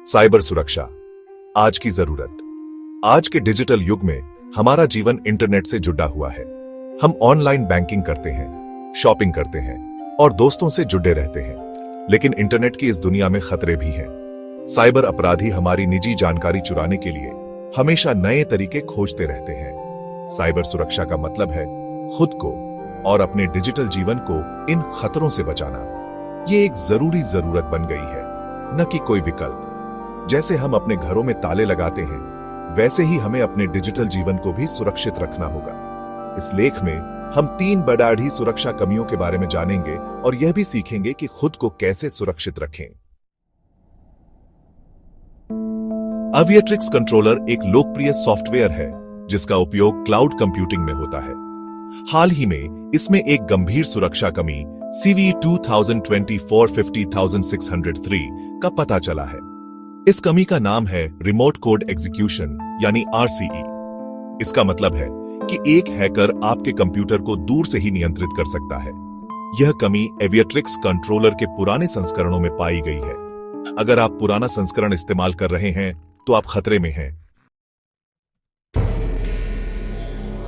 Cyber सुरक्षा आज की जरूरत। आज के डिजिटल युग में हमारा जीवन इंटरनेट से जुड़ा हुआ है। हम ऑनलाइन बैंकिंग करते हैं, शॉपिंग करते हैं और दोस्तों से जुड़े रहते हैं। लेकिन इंटरनेट की इस दुनिया में खतरे भी हैं। साइबर अपराधी हमारी निजी जानकारी चुराने के लिए हमेशा नए तरीके खोजते रहते हैं। साइबर सुरक्षा का मतलब है खुद को और अपने डिजिटल जीवन को इन खतरों से बचाना। ये एक जरूरी जरूरत बन गई है, न कि कोई विकल्प। जैसे हम अपने घरों में ताले लगाते हैं, वैसे ही हमें अपने डिजिटल जीवन को भी सुरक्षित रखना होगा। इस लेख में हम 3 बड़ाढ़ी सुरक्षा कमियों के बारे में जानेंगे और यह भी सीखेंगे कि खुद को कैसे सुरक्षित रखें। एविएट्रिक्स कंट्रोलर एक लोकप्रिय सॉफ्टवेयर है जिसका उपयोग क्लाउड कंप्यूटिंग में होता है। हाल ही में इसमें एक गंभीर सुरक्षा कमी CVE 2024-50603 का पता चला है। इस कमी का नाम है रिमोट कोड एग्जीक्यूशन यानी RCE। इसका मतलब है कि एक हैकर आपके कंप्यूटर को दूर से ही नियंत्रित कर सकता है। यह कमी एविएट्रिक्स कंट्रोलर के पुराने संस्करणों में पाई गई है। अगर आप पुराना संस्करण इस्तेमाल कर रहे हैं तो आप खतरे में हैं।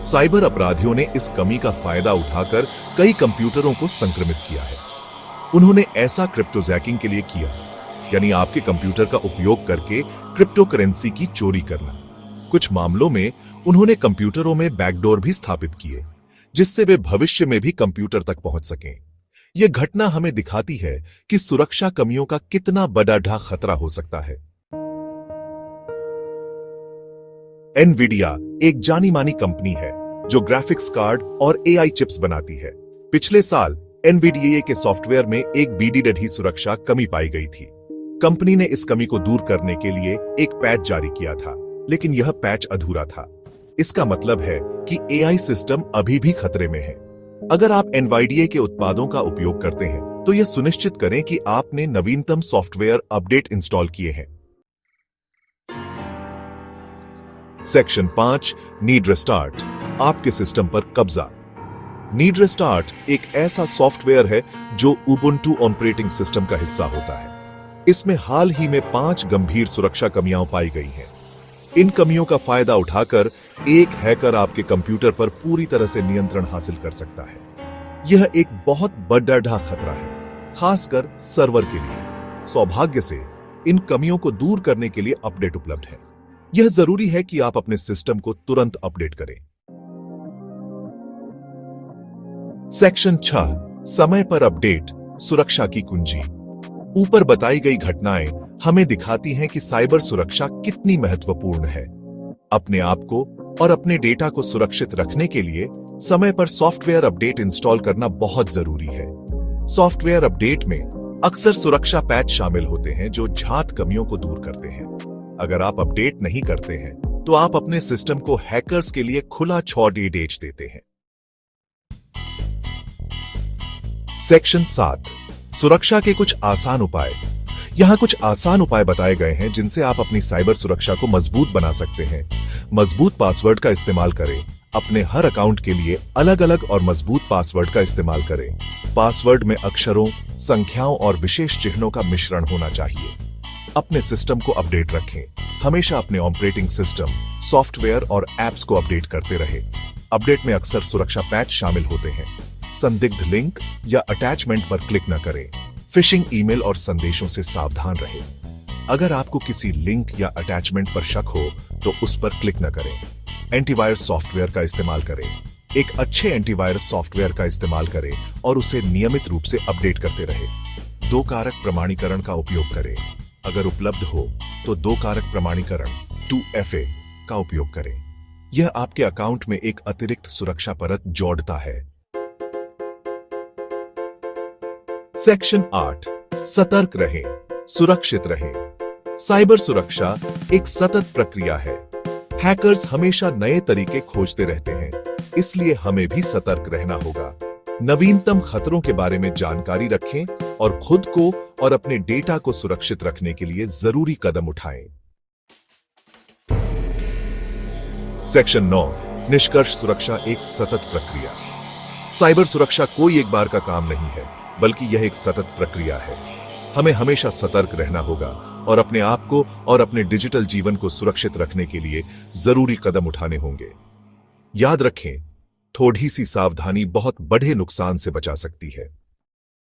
साइबर अपराधियों ने इस कमी का फायदा उठाकर कई कंप्यूटरों को संक्रमित किया है। उन्होंने ऐसा क्रिप्टोजैकिंग के लिए किया, यानी आपके कंप्यूटर का उपयोग करके क्रिप्टो करेंसी की चोरी करना। कुछ मामलों में उन्होंने कंप्यूटरों में बैकडोर भी स्थापित किए, जिससे वे भविष्य में भी कंप्यूटर तक पहुंच सकें। यह घटना हमें दिखाती है कि सुरक्षा कमियों का कितना बड़ा खतरा हो सकता है। एनवीडिया एक जानी मानी कंपनी है जो ग्राफिक्स कार्ड और AI चिप्स बनाती है। पिछले साल एनवीडिया के सॉफ्टवेयर में एक बीडीडीडी सुरक्षा कमी पाई गई थी। कंपनी ने इस कमी को दूर करने के लिए एक पैच जारी किया था, लेकिन यह पैच अधूरा था। इसका मतलब है कि AI सिस्टम अभी भी खतरे में है। अगर आप एनवीडिया के उत्पादों का उपयोग करते हैं तो यह सुनिश्चित करें कि आपने नवीनतम सॉफ्टवेयर अपडेट इंस्टॉल किए हैं। सेक्शन 5 नीड रिस्टार्ट, आपके सिस्टम पर कब्जा। नीड रिस्टार्ट एक ऐसा सॉफ्टवेयर है जो उबुंटू ऑपरेटिंग सिस्टम का हिस्सा होता है। इसमें हाल ही में 5 गंभीर सुरक्षा कमियां पाई गई हैं। इन कमियों का फायदा उठाकर एक हैकर आपके कंप्यूटर पर पूरी तरह से नियंत्रण हासिल कर सकता है। यह एक बहुत बड़ा खतरा है, खासकर सर्वर के लिए। सौभाग्य से इन कमियों को दूर करने के लिए अपडेट उपलब्ध है। यह जरूरी है कि आप अपने सिस्टम को तुरंत अपडेट करें। सेक्शन 6 समय पर अपडेट, सुरक्षा की कुंजी। ऊपर बताई गई घटनाएं हमें दिखाती हैं कि साइबर सुरक्षा कितनी महत्वपूर्ण है। अपने आप को और अपने डेटा को सुरक्षित रखने के लिए समय पर सॉफ्टवेयर अपडेट इंस्टॉल करना बहुत जरूरी है। सॉफ्टवेयर अपडेट में अक्सर सुरक्षा पैच शामिल होते हैं जो झात कमियों को दूर करते हैं। अगर आप अपडेट नहीं करते हैं तो आप अपने सिस्टम को हैकर्स के लिए खुला छोड़ देते हैं। सेक्शन 7 सुरक्षा के कुछ आसान उपाय। यहां कुछ आसान उपाय बताए गए हैं जिनसे आप अपनी साइबर सुरक्षा को मजबूत बना सकते हैं। मजबूत पासवर्ड का इस्तेमाल करें। अपने हर अकाउंट के लिए अलग अलग और मजबूत पासवर्ड का इस्तेमाल करें। पासवर्ड में अक्षरों, संख्याओं और विशेष चिन्हों का मिश्रण होना चाहिए। अपने सिस्टम को अपडेट रखें। हमेशा अपने ऑपरेटिंग सिस्टम, सॉफ्टवेयर और एप्स को अपडेट करते रहें। अपडेट में अक्सर सुरक्षा पैच शामिल होते हैं। संदिग्ध लिंक या अटैचमेंट पर क्लिक न करें। फिशिंग ईमेल और संदेशों से सावधान रहें। अगर आपको किसी लिंक या अटैचमेंट पर शक हो तो उस पर क्लिक न करें। एंटीवायरस सॉफ्टवेयर का इस्तेमाल करें। एक अच्छे एंटीवायरस सॉफ्टवेयर का इस्तेमाल करें और उसे नियमित रूप से अपडेट करते रहें। 2 कारक प्रमाणीकरण का उपयोग करें। अगर उपलब्ध हो तो 2 कारक प्रमाणीकरण 2FA का उपयोग करें। यह आपके अकाउंट में एक अतिरिक्त सुरक्षा परत जोड़ता है। सेक्शन 8 सतर्क रहें, सुरक्षित रहें। साइबर सुरक्षा एक सतत प्रक्रिया है। हैकर्स हमेशा नए तरीके खोजते रहते हैं, इसलिए हमें भी सतर्क रहना होगा। नवीनतम खतरों के बारे में जानकारी रखें और खुद को और अपने डेटा को सुरक्षित रखने के लिए जरूरी कदम उठाएं। सेक्शन 9 निष्कर्ष सुरक्षा एक सतत प्रक्रिया। साइबर सुरक्षा कोई एक बार का काम नहीं है, बल्कि यह एक सतत प्रक्रिया है। हमें हमेशा सतर्क रहना होगा और अपने आप को और अपने डिजिटल जीवन को सुरक्षित रखने के लिए जरूरी कदम उठाने होंगे। याद रखें, थोड़ी सी सावधानी बहुत बड़े नुकसान से बचा सकती है।